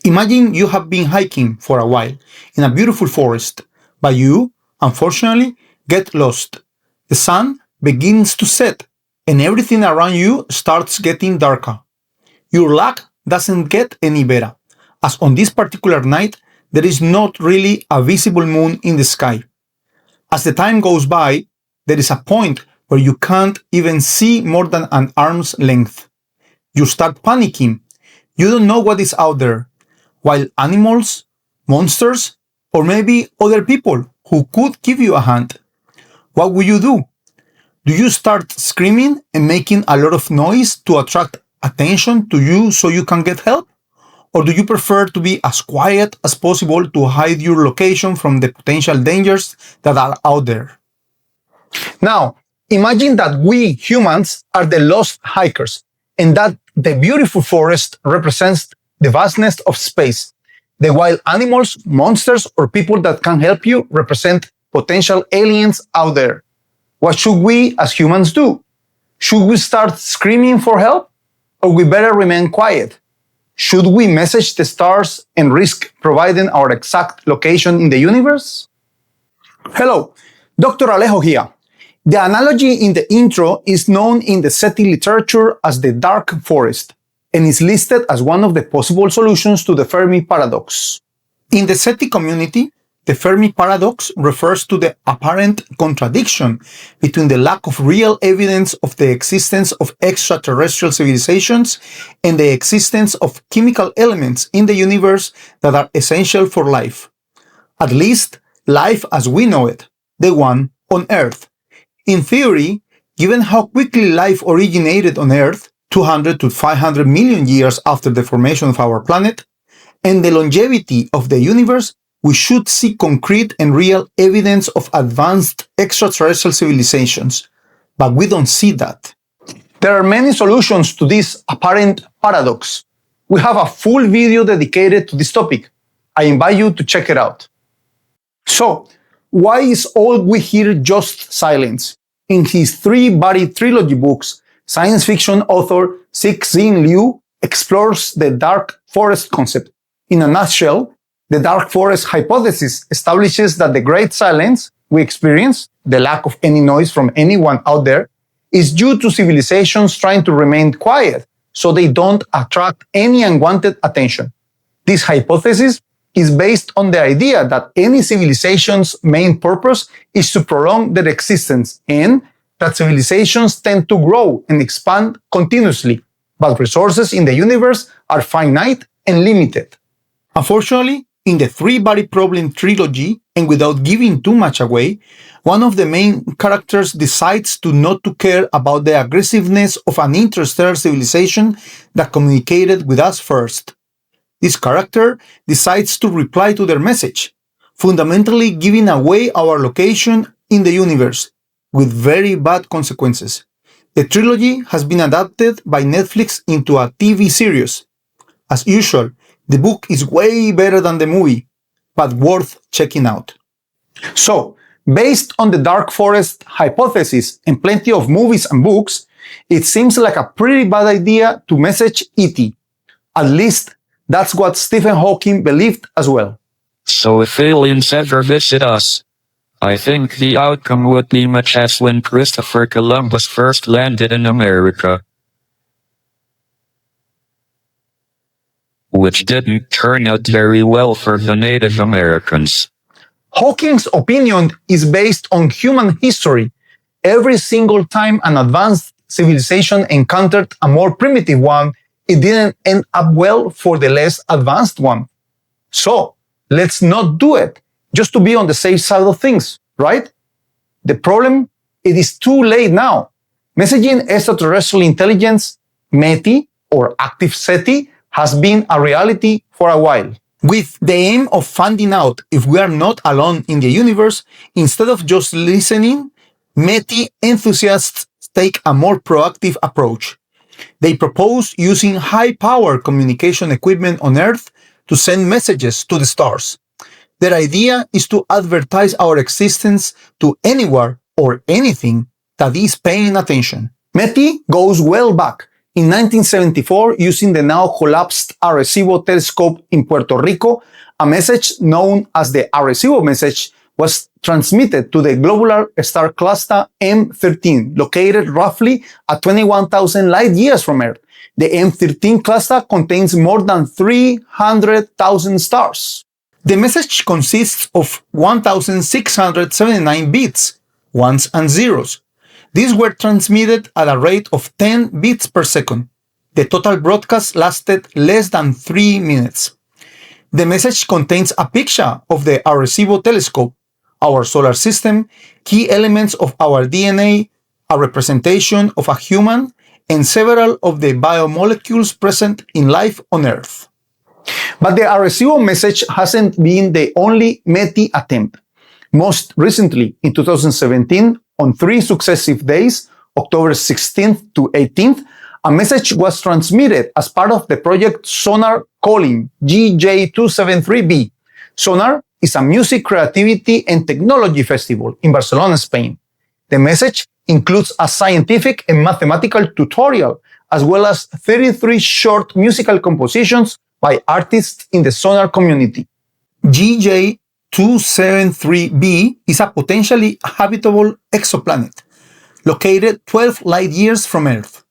Imagine you have been hiking for a while in a beautiful forest, but you, unfortunately, get lost. The sun begins to set, and everything around you starts getting darker. Your luck doesn't get any better, as on this particular night, there is not really a visible moon in the sky. As the time goes by, there is a point where you can't even see more than an arm's length. You start panicking. You don't know what is out there. Wild animals, monsters, or maybe other people who could give you a hand. What will you do? Do you start screaming and making a lot of noise to attract attention to you so you can get help? Or do you prefer to be as quiet as possible to hide your location from the potential dangers that are out there? Now, imagine that we humans are the lost hikers, and that the beautiful forest represents the vastness of space. The wild animals, monsters, or people that can help you represent potential aliens out there. What should we as humans do? Should we start screaming for help? Or we better remain quiet? Should we message the stars and risk providing our exact location in the universe? Hello, Dr. Alejo here. The analogy in the intro is known in the SETI literature as the dark forest, and is listed as one of the possible solutions to the Fermi Paradox. In the SETI community, the Fermi Paradox refers to the apparent contradiction between the lack of real evidence of the existence of extraterrestrial civilizations and the existence of chemical elements in the universe that are essential for life. At least, life as we know it, the one on Earth. In theory, given how quickly life originated on Earth, 200 to 500 million years after the formation of our planet, and the longevity of the universe, we should see concrete and real evidence of advanced extraterrestrial civilizations. But we don't see that. There are many solutions to this apparent paradox. We have a full video dedicated to this topic. I invite you to check it out. So, why is all we hear just silence? In his three-body trilogy books, science fiction author Cixin Liu explores the dark forest concept. In a nutshell, the dark forest hypothesis establishes that the great silence we experience, the lack of any noise from anyone out there, is due to civilizations trying to remain quiet so they don't attract any unwanted attention. This hypothesis is based on the idea that any civilization's main purpose is to prolong their existence, and that civilizations tend to grow and expand continuously, but resources in the universe are finite and limited. Unfortunately, in the three-body problem trilogy, and without giving too much away, one of the main characters decides to not to care about the aggressiveness of an interstellar civilization that communicated with us first. This character decides to reply to their message, fundamentally giving away our location in the universe, with very bad consequences. The trilogy has been adapted by Netflix into a TV series. As usual, the book is way better than the movie, but worth checking out. So, based on the dark forest hypothesis and plenty of movies and books, it seems like a pretty bad idea to message ET. At least, that's what Stephen Hawking believed as well. So if aliens ever visit us, I think the outcome would be much as when Christopher Columbus first landed in America, which didn't turn out very well for the Native Americans. Hawking's opinion is based on human history. Every single time an advanced civilization encountered a more primitive one, it didn't end up well for the less advanced one. So, let's not do it, just to be on the safe side of things, right? The problem, it is too late now. Messaging extraterrestrial intelligence, METI, or active SETI, has been a reality for a while. With the aim of finding out if we are not alone in the universe, instead of just listening, METI enthusiasts take a more proactive approach. They propose using high-power communication equipment on Earth to send messages to the stars. Their idea is to advertise our existence to anywhere or anything that is paying attention. METI goes well back. In 1974, using the now collapsed Arecibo telescope in Puerto Rico, a message known as the Arecibo Message was transmitted to the globular star cluster M13, located roughly at 21,000 light years from Earth. The M13 cluster contains more than 300,000 stars. The message consists of 1,679 bits, ones and zeros. These were transmitted at a rate of 10 bits per second. The total broadcast lasted less than 3 minutes. The message contains a picture of the Arecibo telescope, our solar system, key elements of our DNA, a representation of a human, and several of the biomolecules present in life on Earth. But the Arecibo message hasn't been the only METI attempt. Most recently, in 2017, on 3 successive days, October 16th to 18th, a message was transmitted as part of the project Sónar Calling, GJ273b. Sonar is a music, creativity, and technology festival in Barcelona, Spain. The message includes a scientific and mathematical tutorial, as well as 33 short musical compositions by artists in the Sonar community. GJ273b is a potentially habitable exoplanet, located 12 light years from Earth.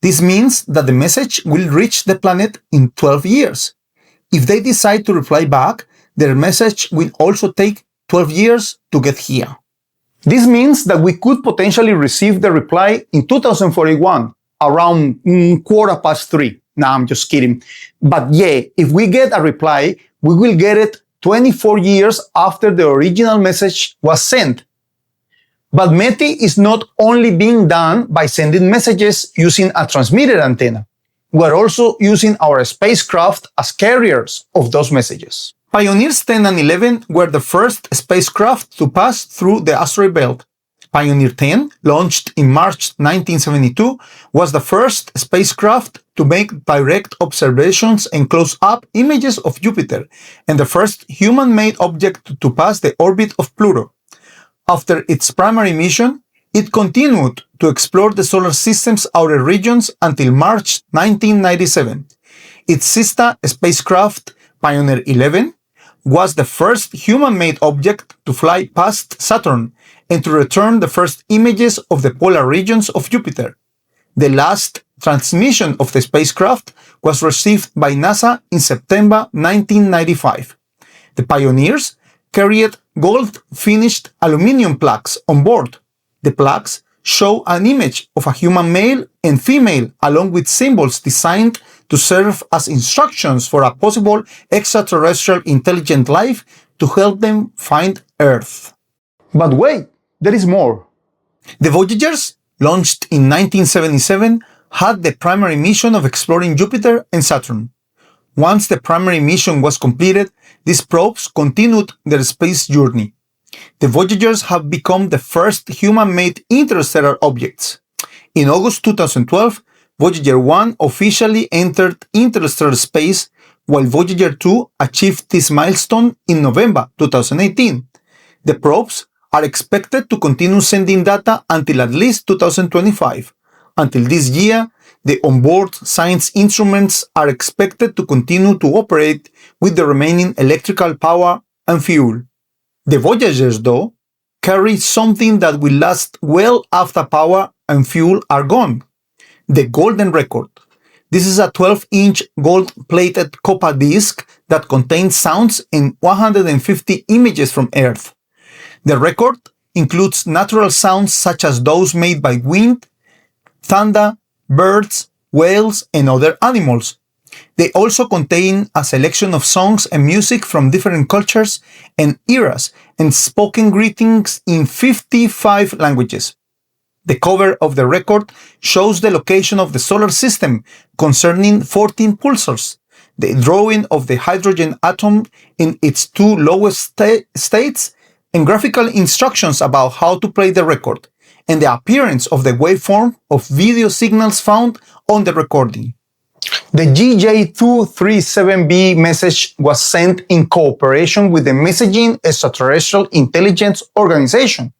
This means that the message will reach the planet in 12 years. If they decide to reply back, their message will also take 12 years to get here. This means that we could potentially receive the reply in 2041, around 3:15. Nah, I'm just kidding. But yeah, if we get a reply, we will get it 24 years after the original message was sent. But METI is not only being done by sending messages using a transmitter antenna. We're also using our spacecraft as carriers of those messages. Pioneers 10 and 11 were the first spacecraft to pass through the asteroid belt. Pioneer 10, launched in March 1972, was the first spacecraft to make direct observations and close-up images of Jupiter, and the first human-made object to pass the orbit of Pluto. After its primary mission, it continued to explore the solar system's outer regions until March 1997. Its sister spacecraft, Pioneer 11, was the first human-made object to fly past Saturn and to return the first images of the polar regions of Jupiter. The last transmission of the spacecraft was received by NASA in September 1995. The Pioneers carried gold-finished aluminum plaques on board. The plaques show an image of a human male and female along with symbols designed to serve as instructions for a possible extraterrestrial intelligent life to help them find Earth. But wait, there is more. The Voyagers, launched in 1977, had the primary mission of exploring Jupiter and Saturn. Once the primary mission was completed, these probes continued their space journey. The Voyagers have become the first human-made interstellar objects. In August 2012, Voyager 1 officially entered interstellar space, while Voyager 2 achieved this milestone in November 2018. The probes are expected to continue sending data until at least 2025. Until this year, the onboard science instruments are expected to continue to operate with the remaining electrical power and fuel. The Voyagers, though, carry something that will last well after power and fuel are gone: the Golden Record. This is a 12-inch gold-plated copper disc that contains sounds and 150 images from Earth. The record includes natural sounds such as those made by wind, thunder, birds, whales, and other animals. They also contain a selection of songs and music from different cultures and eras, and spoken greetings in 55 languages. The cover of the record shows the location of the solar system concerning 14 pulsars, the drawing of the hydrogen atom in its 2 lowest states, and graphical instructions about how to play the record, and the appearance of the waveform of video signals found on the recording. The GJ237b message was sent in cooperation with the Messaging Extraterrestrial Intelligence Organization,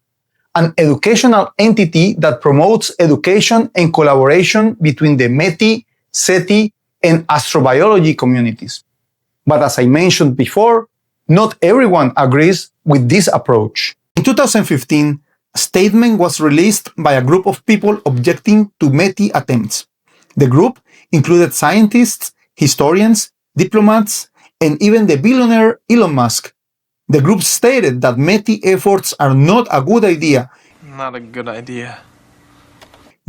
an educational entity that promotes education and collaboration between the METI, SETI, and astrobiology communities. But as I mentioned before, not everyone agrees with this approach. In 2015, a statement was released by a group of people objecting to METI attempts. The group included scientists, historians, diplomats, and even the billionaire Elon Musk. The group stated that METI efforts are not a good idea. Not a good idea.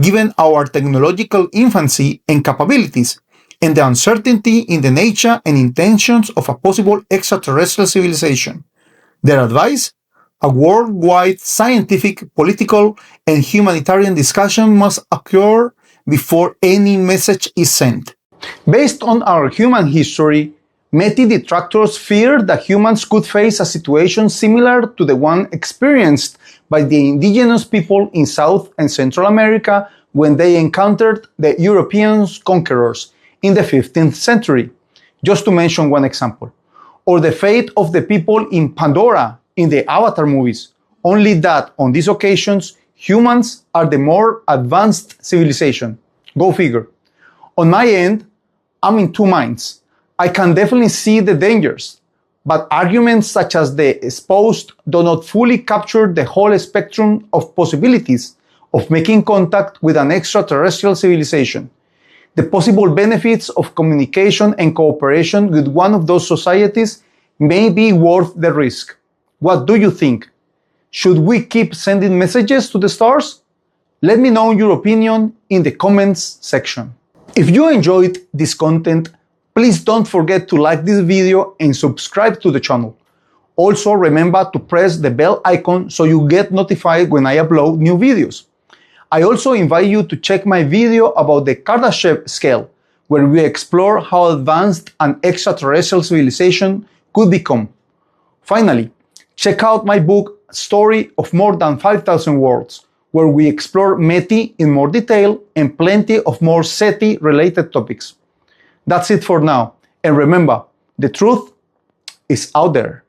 Given our technological infancy and capabilities, and the uncertainty in the nature and intentions of a possible extraterrestrial civilization. Their advice? A worldwide scientific, political, and humanitarian discussion must occur before any message is sent. Based on our human history, METI detractors fear that humans could face a situation similar to the one experienced by the indigenous people in South and Central America when they encountered the European conquerors in the 15th century, just to mention one example. Or the fate of the people in Pandora in the Avatar movies, only that on these occasions, humans are the more advanced civilization. Go figure. On my end, I'm in two minds. I can definitely see the dangers, but arguments such as the exposed do not fully capture the whole spectrum of possibilities of making contact with an extraterrestrial civilization. The possible benefits of communication and cooperation with one of those societies may be worth the risk. What do you think? Should we keep sending messages to the stars? Let me know your opinion in the comments section. If you enjoyed this content, please don't forget to like this video and subscribe to the channel. Also, remember to press the bell icon so you get notified when I upload new videos. I also invite you to check my video about the Kardashev scale, where we explore how advanced an extraterrestrial civilization could become. Finally, check out my book, Story of More Than 5,000 Worlds, where we explore METI in more detail and plenty of more SETI-related topics. That's it for now, and remember, the truth is out there.